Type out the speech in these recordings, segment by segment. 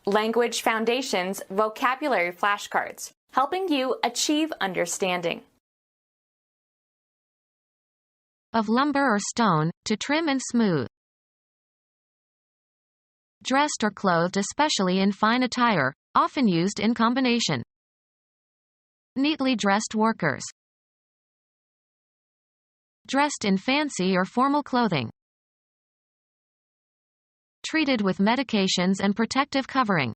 Language Foundations Vocabulary Flashcards, helping you achieve understanding. Of lumber or stone, to trim and smooth. Dressed or clothed especially in fine attire, often used in combination. Neatly dressed workers. Dressed in fancy or formal clothing. Treated with medications and protective covering.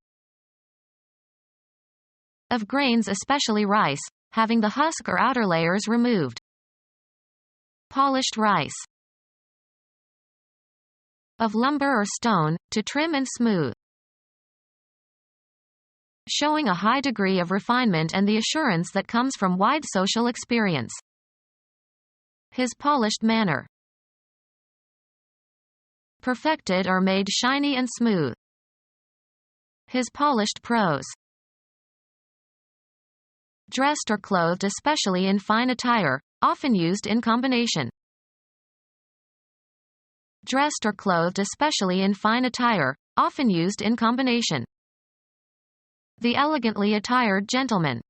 Of grains especially rice, having the husk or outer layers removed. Polished rice. Of lumber or stone, to trim and smooth. Showing a high degree of refinement and the assurance that comes from wide social experience. His polished manner. Perfected or made shiny and smooth. His polished prose. Dressed or clothed especially in fine attire, often used in combination. Dressed or clothed especially in fine attire, often used in combination. The elegantly attired gentleman.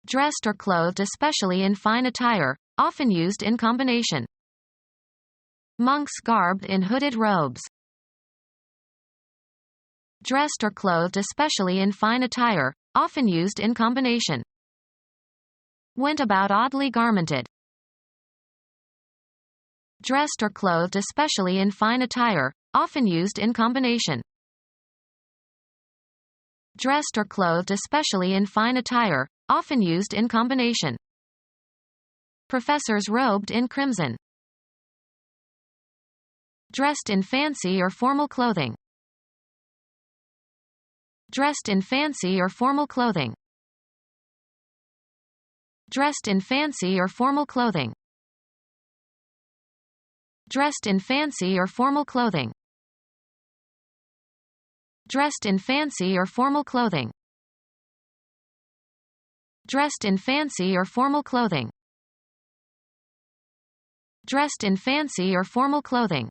Dressed or clothed especially in fine attire, often used in combination. Monks garbed in hooded robes. Dressed or clothed especially in fine attire, often used in combination. Went about oddly garmented. Dressed or clothed especially in fine attire, often used in combination. Dressed or clothed especially in fine attire, often used in combination. Professors robed in crimson. Dressed in fancy or formal clothing. Dressed in fancy or formal clothing. Dressed in fancy or formal clothing. Dressed in fancy or formal clothing. Dressed in fancy or formal clothing. Dressed in fancy or formal clothing. Dressed in fancy or formal clothing.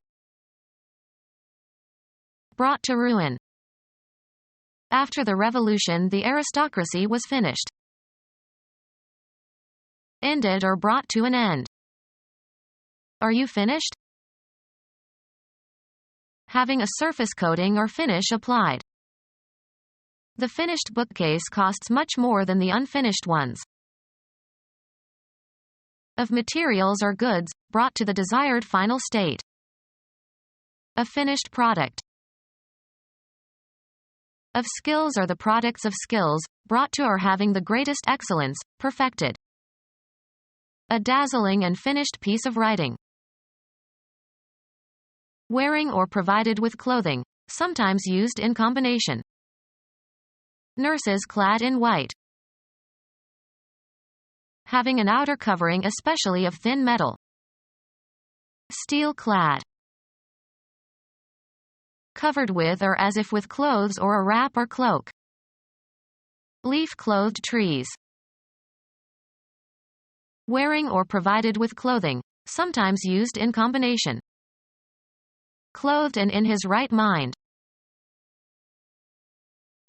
Brought to ruin. After the revolution, the aristocracy was finished. Ended or brought to an end. Are you finished? Having a surface coating or finish applied. The finished bookcase costs much more than the unfinished ones. Of materials or goods, brought to the desired final state. A finished product. Of skills or the products of skills, brought to or having the greatest excellence, perfected. A dazzling and finished piece of writing. Wearing or provided with clothing, sometimes used in combination. Nurses clad in white. Having an outer covering especially of thin metal. Steel clad. Covered with or as if with clothes or a wrap or cloak. Leaf-clothed trees. Wearing or provided with clothing, sometimes used in combination. Clothed and in his right mind.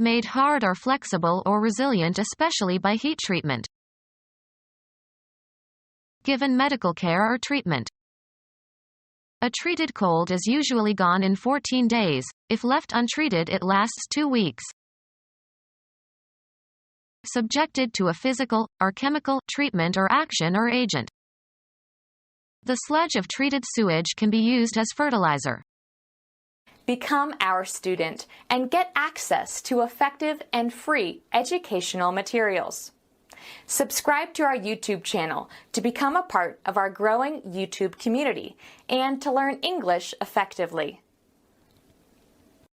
Made hard or flexible or resilient especially by heat treatment. Given medical care or treatment. A treated cold is usually gone in 14 days, if left untreated it lasts 2 weeks. Subjected to a physical, or chemical, treatment or action or agent. The sludge of treated sewage can be used as fertilizer. Become our student and get access to effective and free educational materials. Subscribe to our YouTube channel to become a part of our growing YouTube community and to learn English effectively.